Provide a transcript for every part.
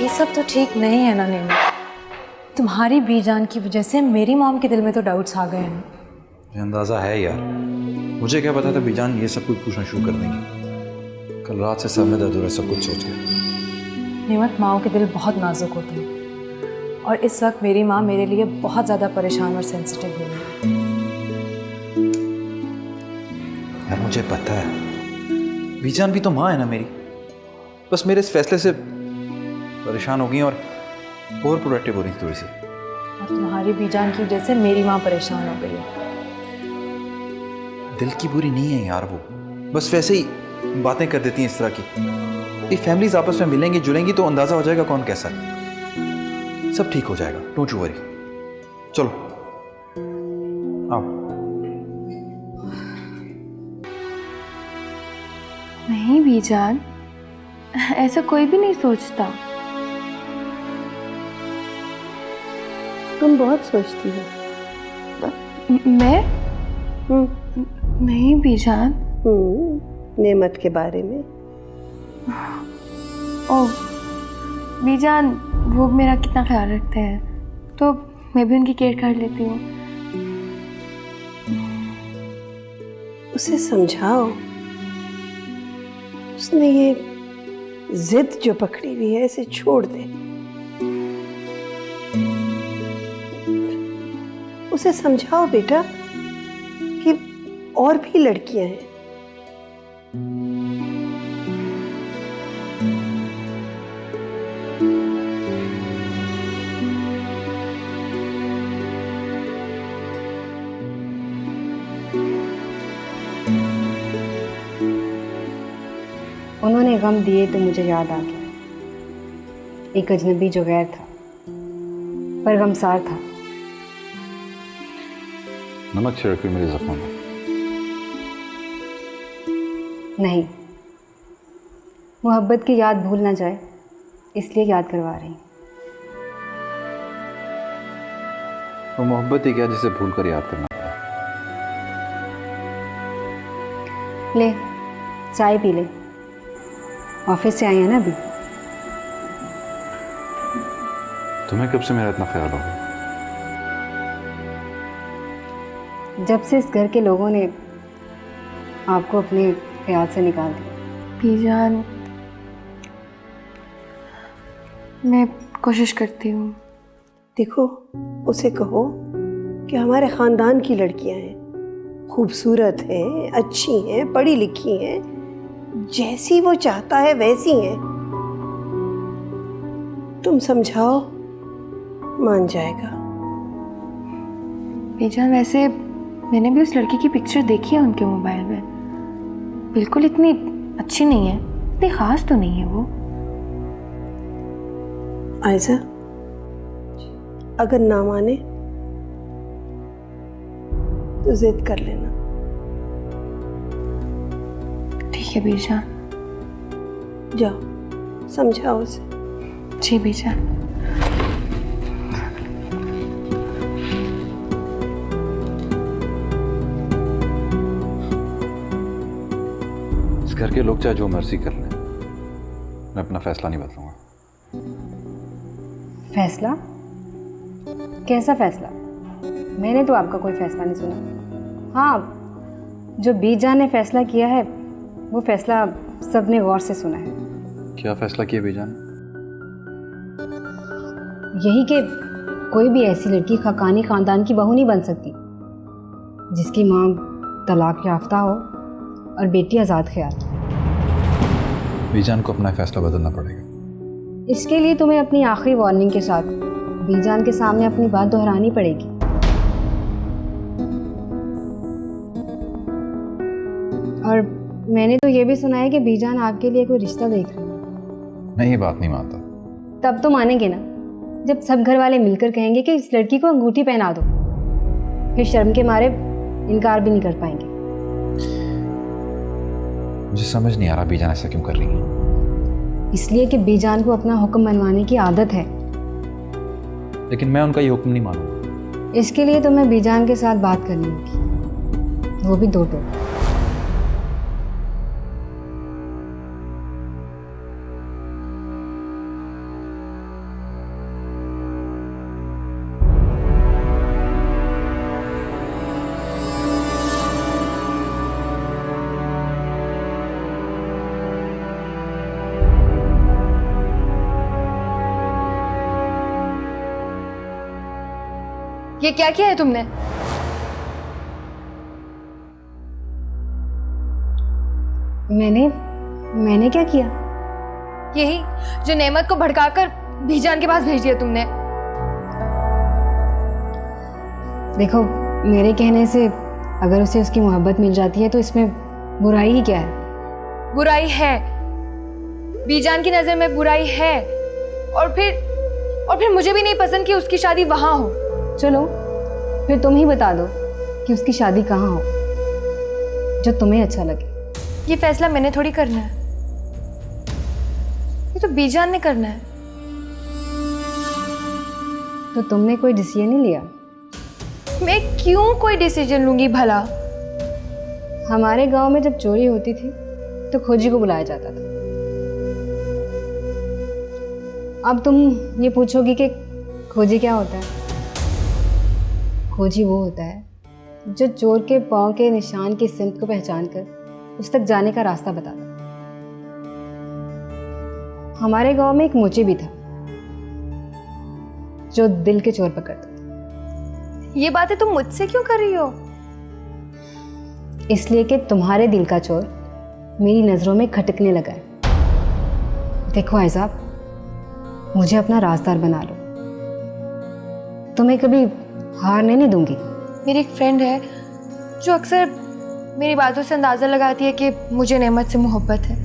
ये सब तो ठीक नहीं है ना नेमी। तुम्हारी बीजान की वजह से मेरी मॉम के दिल में तो डाउट्स आ गए हैं। मुझे अंदाज़ा है यार, मुझे क्या पता था बीजान ये सब कुछ पूछना शुरू कर देंगी। कल रात से सर में दर्द हो रहा है सब कुछ सोच के। नेमत, माओ के दिल बहुत नाजुक होते हैं और इस वक्त मेरी माँ मेरे लिए बहुत ज़्यादा परेशान और सेंसिटिव हो रही है। यार मुझे पता है, बीजान भी तो माँ है ना मेरी, बस मेरे इस फैसले से परेशान हो गई और ओवर प्रोडक्टिव हो रही थी थोड़ी सी। और तुम्हारी बीजान की वजह से मेरी माँ परेशान हो गई है। दिल की बुरी नहीं है यार वो, बस वैसे ही बातें कर देती हैं इस तरह की। ये फैमिलीज आपस में मिलेंगी जुलेंगी तो अंदाजा हो जाएगा कौन कैसा है। सब ठीक हो जाएगा, डोंट यू वरी। चलो आओ। नहीं बीजान, ऐसा कोई भी नहीं सोचता। तुम बहुत सोचती हो। मैं? नहीं बीजान। नेमत के बारे में। ओह बीजान, वो मेरा कितना ख्याल रखते हैं तो मैं भी उनकी केयर कर लेती हूँ। उसे समझाओ, उसने ये जिद जो पकड़ी हुई है इसे छोड़ दे। उसे समझाओ बेटा कि और भी लड़कियां हैं। उन्होंने गम दिए तो मुझे याद आ गया, एक अजनबी जो गैर था पर गमसार था। नमक छिड़के मेरे जख्मों में। नहीं, मोहब्बत की याद भूल ना जाए इसलिए याद करवा रही हूँ। वो मोहब्बत ही क्या जिसे भूल कर याद करना पड़ा। ले चाय पी ले, ऑफिस से आई है ना अभी। तुम्हें कब से मेरा इतना ख्याल हो गया? जब से इस घर के लोगों ने आपको अपने ख्याल से निकाल दिया। बीजान, मैं कोशिश करती हूँ। देखो, उसे कहो कि हमारे खानदान की लड़कियां हैं, खूबसूरत हैं, अच्छी हैं, पढ़ी लिखी हैं, जैसी वो चाहता है वैसी हैं। तुम समझाओ, मान जाएगा। बीजान, वैसे मैंने भी उस लड़की की पिक्चर देखी है उनके मोबाइल में। बिल्कुल इतनी अच्छी नहीं है, इतनी खास तो नहीं है वो। आयजा, अगर ना माने तो जिद कर लेना। ठीक है बीजान। जाओ समझाओ उसे। जी बीजान। इस घर के लोग चाहे जो मर्जी कर लें, मैं अपना फैसला नहीं बदलूंगा। फैसला? कैसा फैसला? मैंने तो आपका कोई फैसला नहीं सुना। हाँ, जो बीजान ने फैसला किया है वो फैसला सबने गौर से सुना है। क्या फैसला किया बीजान? यही कि कोई भी ऐसी लड़की खाकानी खानदान की बहू नहीं बन सकती जिसकी माँ तलाक याफ्ता हो और बेटी आज़ाद ख्याल। बीजान को अपना फैसला बदलना पड़ेगा। इसके लिए तुम्हें अपनी आखिरी वार्निंग के साथ बीजान के सामने अपनी बात दोहरानी पड़ेगी। और मैंने तो ये भी सुना है कि बीजान आपके लिए कोई रिश्ता देख रही है। मैं ये बात नहीं मानता। तब तो मानेंगे ना जब सब घर वाले मिलकर कहेंगे कि इस लड़की को अंगूठी पहना दो। फिर शर्म के मारे इनकार भी नहीं कर पाएंगे। मुझे समझ नहीं आ रहा बीजान ऐसा क्यों कर रही है। इसलिए कि बीजान को अपना हुक्म मनवाने की आदत है। लेकिन मैं उनका ये हुक्म नहीं मानूंगा। इसके लिए तुम्हें बीजान के साथ बात करनी होगी, वो भी दो टोक। ये क्या किया है तुमने? मैंने क्या किया? यही जो नेमत को भड़काकर बीजान के पास भेज दिया तुमने। देखो, मेरे कहने से अगर उसे उसकी मोहब्बत मिल जाती है तो इसमें बुराई ही क्या है? बुराई है, बीजान की नजर में बुराई है। और फिर मुझे भी नहीं पसंद कि उसकी शादी वहां हो। चलो फिर तुम ही बता दो कि उसकी शादी कहाँ हो, जो तुम्हें अच्छा लगे। ये फैसला मैंने थोड़ी करना है, ये तो बीजान ने करना है। तो तुमने कोई डिसीजन नहीं लिया? मैं क्यों कोई डिसीजन लूंगी भला? हमारे गांव में जब चोरी होती थी तो खोजी को बुलाया जाता था। अब तुम ये पूछोगी कि खोजी क्या होता है? खोजी वो होता है जो चोर के पांव के निशान की सिमत को पहचान कर उस तक जाने का रास्ता बताता। हमारे गांव में एक मोची भी था जो दिल के चोर पकड़ता था। ये बातें तुम मुझसे क्यों कर रही हो? इसलिए कि तुम्हारे दिल का चोर मेरी नज़रों में खटकने लगा है। देखो भाई साहब, मुझे अपना राजदार बना लो, तुम्हें कभी हारने नहीं दूंगी। मेरी एक फ्रेंड है जो अक्सर मेरी बातों से अंदाज़ा लगाती है कि मुझे नेमत से मोहब्बत है।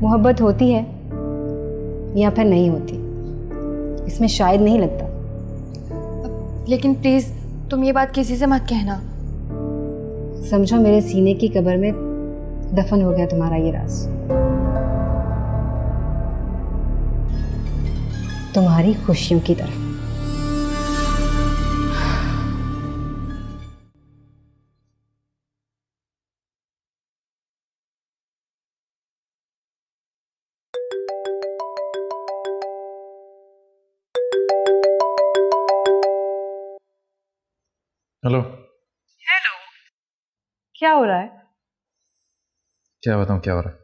मोहब्बत होती है या फिर नहीं होती, इसमें शायद नहीं लगता। लेकिन प्लीज़ तुम ये बात किसी से मत कहना। समझो मेरे सीने की कब्र में दफन हो गया तुम्हारा ये राज। तुम्हारी खुशियों की तरह। हेलो। क्या हो रहा है? क्या बताऊँ क्या हो रहा है?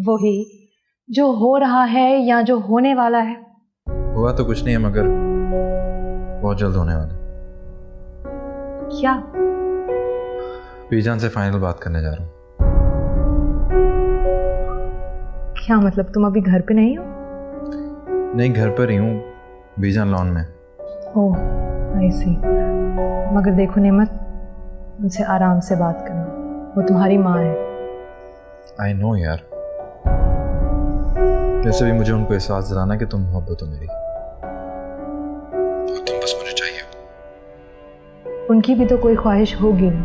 वही जो हो रहा है या जो होने वाला है। हुआ तो कुछ नहीं है, मगर बहुत जल्द होने वाला है। क्या? बीजान से फाइनल बात करने जा रहा हूँ। क्या मतलब, तुम अभी घर पे नहीं हो? नहीं, घर पर ही हूँ, बीजान लॉन में। ओह आई सी। मगर देखो नेमत, उनसे आराम से बात करना, वो तुम्हारी माँ है। आई नो यार, वैसे भी मुझे उनको एहसास दिलाना कि तुम मोहब्बत हो मेरी, तुम बस मुझे चाहिए। उनकी भी तो कोई ख्वाहिश होगी ना।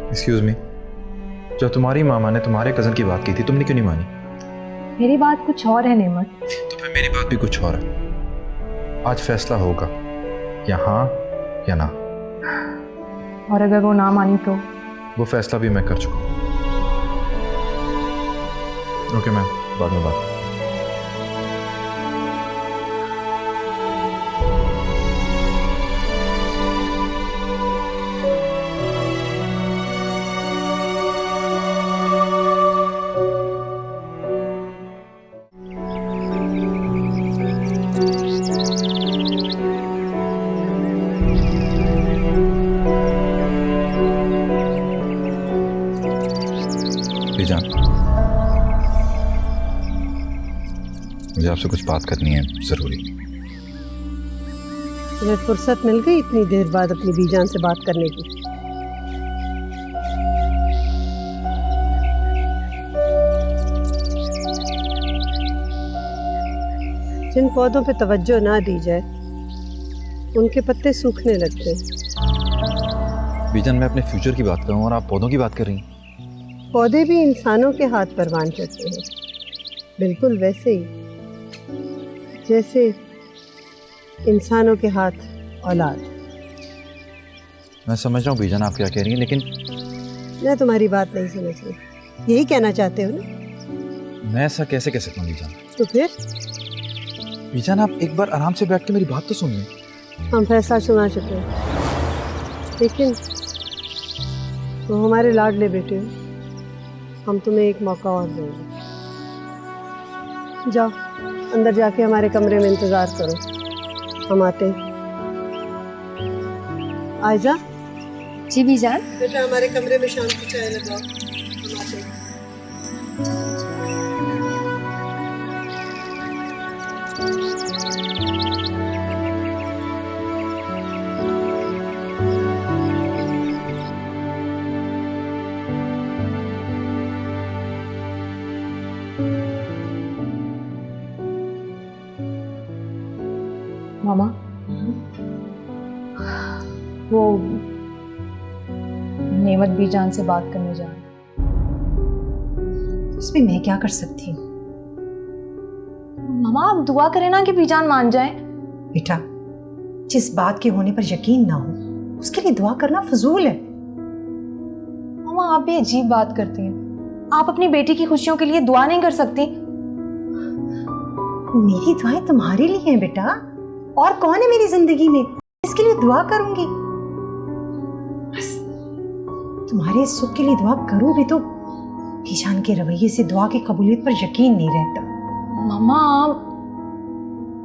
एक्सक्यूज मी, जब तुम्हारी मामा ने तुम्हारे कज़न की बात की थी, तुमने क्यों नहीं मानी? मेरी बात कुछ और है नेमत। तो फिर मेरी बात भी कुछ और है। आज फैसला होगा, या हाँ या ना। और अगर वो ना मानी तो? वो फैसला भी मैं कर चुका हूँ। ओके मैम, बाद में बात। बीजान, मुझे आपसे कुछ बात करनी है, ज़रूरी। तुम्हें फुर्सत मिल गई इतनी देर बाद अपनी बीजान से बात करने की? जिन पौधों पे तवज्जो ना दी जाए उनके पत्ते सूखने लगते हैं। बीजान, मैं अपने फ्यूचर की बात कर रहा हूँ और आप पौधों की बात कर रही हैं। पौधे भी इंसानों के हाथ परवान चढ़ते हैं, बिल्कुल वैसे ही जैसे इंसानों के हाथ औलाद। मैं समझ रहा हूँ बीजान आप क्या कह रही हैं, लेकिन मैं तुम्हारी बात नहीं समझ रही। यही कहना चाहते हो ना? मैं ऐसा कैसे कह सकता हूँ बीजान? तो फिर बीजान, आप एक बार आराम से बैठ के मेरी बात तो सुन लें। हम फैसला सुना चुके हैं, लेकिन वो हमारे लाडले बेटे हो, हम तुम्हें एक मौका और देंगे। जाओ अंदर जाके हमारे कमरे में इंतज़ार करो, हम आते हैं। आयजा, जी बीजान। बेटा हमारे कमरे में शाम की चाय लगाओ, हम आते हैं। मामा, वो नेमत बीजान से बात करने जा रही है। इसमें मैं क्या कर सकती हूँ? मामा आप दुआ करें ना कि बीजान मान जाए। बेटा, जिस बात के होने पर यकीन ना हो उसके लिए दुआ करना फजूल है। मामा आप भी अजीब बात करती हैं। आप अपनी बेटी की खुशियों के लिए दुआ नहीं कर सकती? मेरी दुआएं तुम्हारे लिए हैं बेटा, और कौन है मेरी जिंदगी में इसके लिए दुआ करूंगी? बस तुम्हारे सुख के लिए दुआ करूं भी तो ईशान के रवैये से दुआ की कबूलियत पर यकीन नहीं रहता। मामा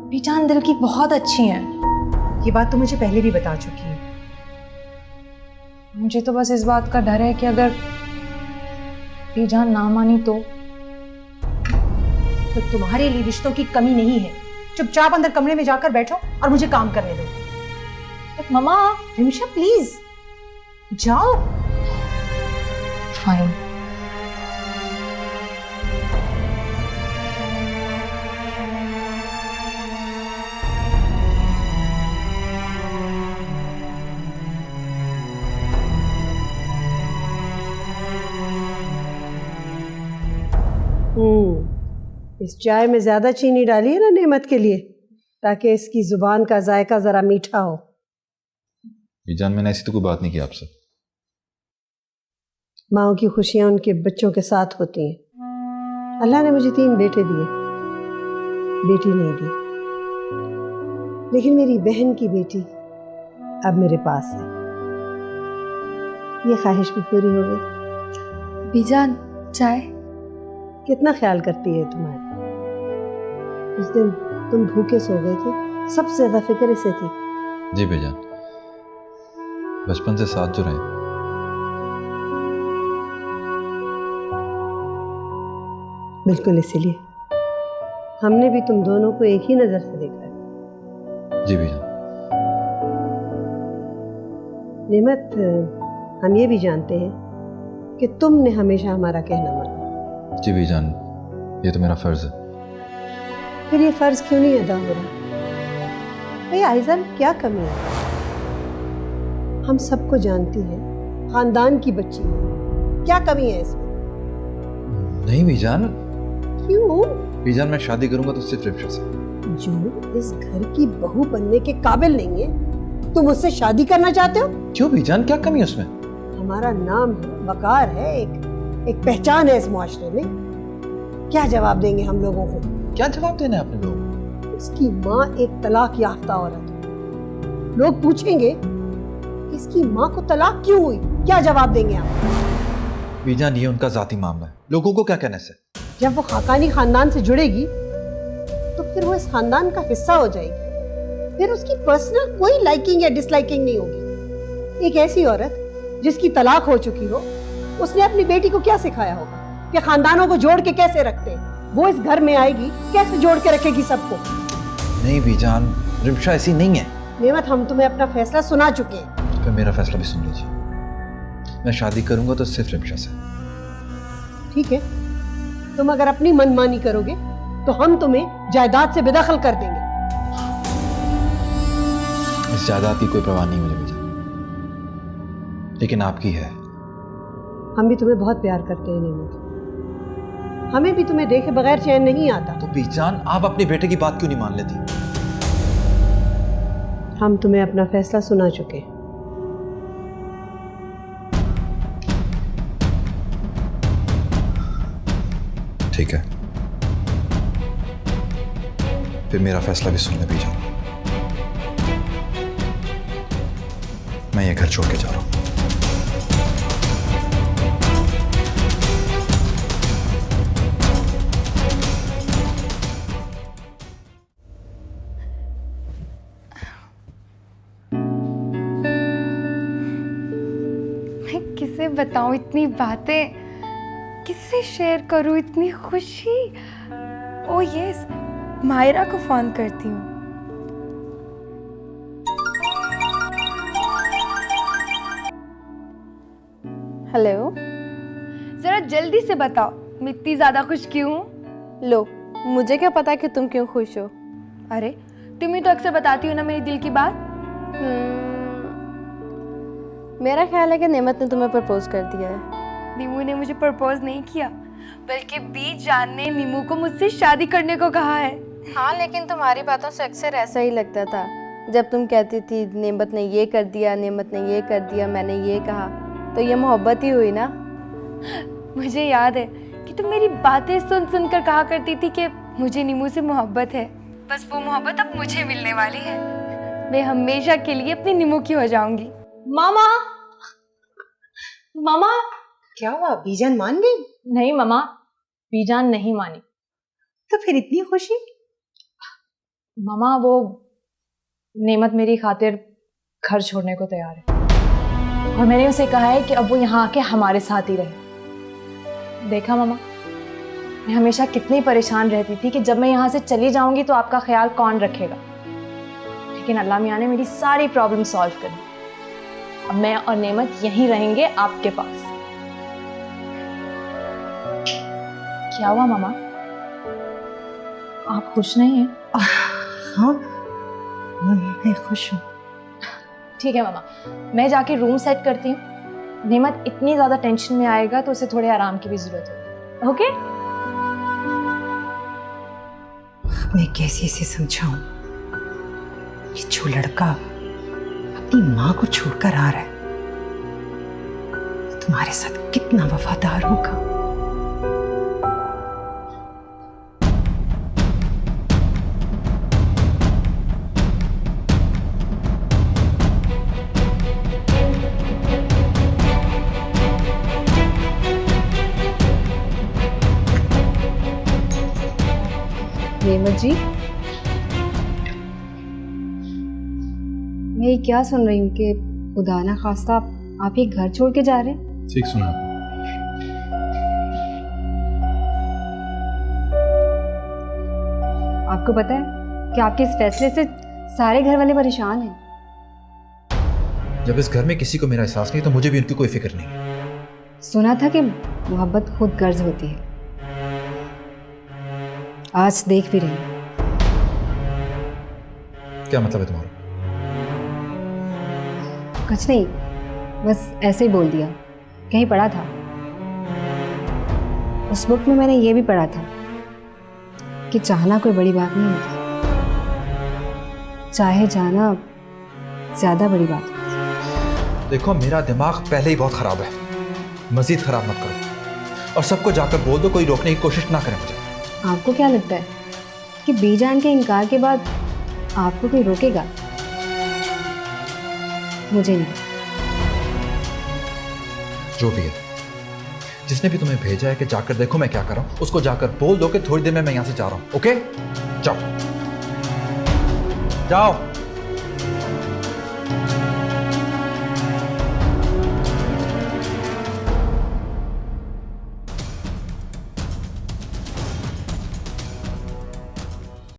बीजान दिल की बहुत अच्छी हैं। ये बात तो मुझे पहले भी बता चुकी है। मुझे तो बस इस बात का डर है कि अगर बीजान ना मानी तो तुम्हारे लिए रिश्तों की कमी नहीं है। चुपचाप अंदर कमरे में जाकर बैठो और मुझे काम करने दो। मामा रिमशा प्लीज जाओ। फाइन। इस चाय में ज़्यादा चीनी डाली है ना नेमत के लिए, ताकि इसकी ज़ुबान का जायका ज़रा मीठा हो। बीजान मैंने ऐसी तो कोई बात नहीं की आपसे। माओ की खुशियाँ उनके बच्चों के साथ होती हैं। अल्लाह ने मुझे 3 बेटे दिए, बेटी नहीं दी, लेकिन मेरी बहन की बेटी अब मेरे पास है। ये ख्वाहिश भी पूरी हो गई। बीजान चाय। कितना ख्याल करती है तुम्हारा। उस दिन तुम भूखे सो गए थे, सबसे ज़्यादा फिक्र इसे थी। जी बीजान, बचपन से साथ जो रहे। बिल्कुल इसीलिए हमने भी तुम दोनों को एक ही नज़र से देखा है। जी बीजान। नेमत, हम ये भी जानते हैं कि तुमने हमेशा हमारा कहना माना। जी बीजान, ये तो मेरा फर्ज है। फिर ये फर्ज क्यों नहीं अदा हो रहा? भाई आइज़ान क्या कमी है? हम सबको जानती है, खानदान की बच्ची है, क्या कमी है इसमें? नहीं बीजान। क्यों? बीजान मैं शादी करूंगा तो सिर्फ रिमशा से। जो इस घर की बहू बनने के काबिल नहीं है, तुम उससे शादी करना चाहते हो? क्यों बीजान, क्या कमी है उसमें? हमारा नाम है, वकार है, एक पहचान है इस मुआशरे में। क्या जवाब देंगे हम लोगों को? क्या जवाब देना है आपने लोगों को? उसकी माँ एक तलाक याफ्ता औरत है। लोग पूछेंगे इसकी माँ को तलाक क्यों हुई, क्या जवाब देंगे आप? बीजान ये उनका जाती मामला है, लोगों को क्या कहने से। जब वो खाकानी खानदान से जुड़ेगी तो फिर वो इस खानदान का हिस्सा हो जाएगी। फिर उसकी पर्सनल कोई लाइकिंग या डिसलाइकिंग नहीं होगी। एक ऐसी औरत जिसकी तलाक हो चुकी हो, उसने अपनी बेटी को क्या सिखाया होगा कि खानदानों को जोड़ के कैसे रखते हैं? वो इस घर में आएगी, कैसे जोड़ के रखेगी सबको? नहीं बीजान, रिमशा ऐसी नहीं है। नेमत, हम तुम्हें अपना फैसला सुना चुके हैं। तो मेरा फैसला भी सुन लीजिए। मैं शादी करूंगा तो सिर्फ रिमशा से। ठीक है, तुम अगर अपनी मनमानी करोगे तो हम तुम्हें जायदाद से बेदखल कर देंगे। इस जायदाद की कोई परवाह नहीं मुझे बीजान, लेकिन आपकी है। हम भी तुम्हें बहुत प्यार करते हैं नेमत, हमें भी तुम्हें देखे बगैर चैन नहीं आता। तो बीजान आप अपने बेटे की बात क्यों नहीं मान लेती? हम तुम्हें अपना फैसला सुना चुके हैं। ठीक है, फिर मेरा फैसला भी सुन ले बीजान। मैं ये घर छोड़ के जा रहा हूं। बताऊं इतनी बातें, किससे शेयर करूं इतनी खुशी। ओ यस, मायरा को फोन करती हूँ। हेलो। जरा जल्दी से बताओ मैं इतनी ज्यादा खुश क्यों हूँ? लो, मुझे क्या पता कि तुम क्यों खुश हो। अरे तुम ही तो अक्सर बताती हो ना मेरे दिल की बात। मेरा ख्याल है कि नेमत ने तुम्हें प्रपोज कर दिया है। नीमू ने मुझे प्रपोज नहीं किया, बल्कि बीजान ने नीमू को मुझसे शादी करने को कहा है। हाँ, लेकिन तुम्हारी बातों से अक्सर ऐसा ही लगता था। जब तुम कहती थी नेमत ने ये कर दिया, नेमत ने ये कर दिया, मैंने ये कहा, तो ये मोहब्बत ही हुई ना। मुझे याद है कि तुम मेरी बातें सुन सुन कर कहा करती थी कि मुझे नीमू से मोहब्बत है। बस वो मोहब्बत अब मुझे मिलने वाली है। मैं हमेशा के लिए अपनी नीमू की हो जाऊंगी। मामा, मामा, क्या हुआ? बीजान मान गई? नहीं मामा, बीजान नहीं मानी। तो फिर इतनी खुशी? मामा वो नेमत मेरी खातिर घर छोड़ने को तैयार है और मैंने उसे कहा है कि अब वो यहाँ आके हमारे साथ ही रहे। देखा मामा, मैं हमेशा कितनी परेशान रहती थी कि जब मैं यहाँ से चली जाऊंगी तो आपका ख्याल कौन रखेगा, लेकिन अल्लाह मियाँ ने मेरी सारी प्रॉब्लम सॉल्व कर दी। अब मैं और नेमत यहीं रहेंगे आपके पास। क्या हुआ मामा, आप खुश नहीं हैं? हाँ, मैं खुश हूँ। ठीक है मामा, मैं जाके रूम सेट करती हूँ। नेमत इतनी ज़्यादा टेंशन में आएगा तो उसे थोड़े आराम की भी ज़रूरत होगी। ओके? मैं कैसे इसे समझाऊं कि जो लड़का अपनी माँ को छोड़कर आ रहा है वो तुम्हारे साथ कितना वफादार होगा। नेमत जी, मैं ये क्या सुन रही हूँ कि खुदा ना खास्ता आप ये घर छोड़ के जा रहे हैं? ठीक सुना। आपको पता है कि आपके इस फैसले से सारे घर वाले परेशान हैं। जब इस घर में किसी को मेरा एहसास नहीं तो मुझे भी उनकी कोई फिक्र नहीं। सुना था कि मोहब्बत खुद गर्ज होती है, आज देख भी रही हूं। क्या मतलब है तुम्हारा? कुछ नहीं, बस ऐसे ही बोल दिया। कहीं पढ़ा था, उस बुक में मैंने ये भी पढ़ा था कि चाहना कोई बड़ी बात नहीं होती, चाहे जाना ज्यादा बड़ी बात होती। देखो, मेरा दिमाग पहले ही बहुत खराब है, मजीद खराब मत करो और सबको जाकर बोल दो कोई रोकने की कोशिश ना करे मुझे। आपको क्या लगता है कि बीजान के इनकार के बाद आपको कोई रोकेगा? मुझे नहीं। जो भी है, जिसने भी तुम्हें भेजा है कि जाकर देखो मैं क्या कर रहा हूं, उसको जाकर बोल दो कि थोड़ी देर में मैं यहां से जा रहा हूं। ओके, जाओ जाओ।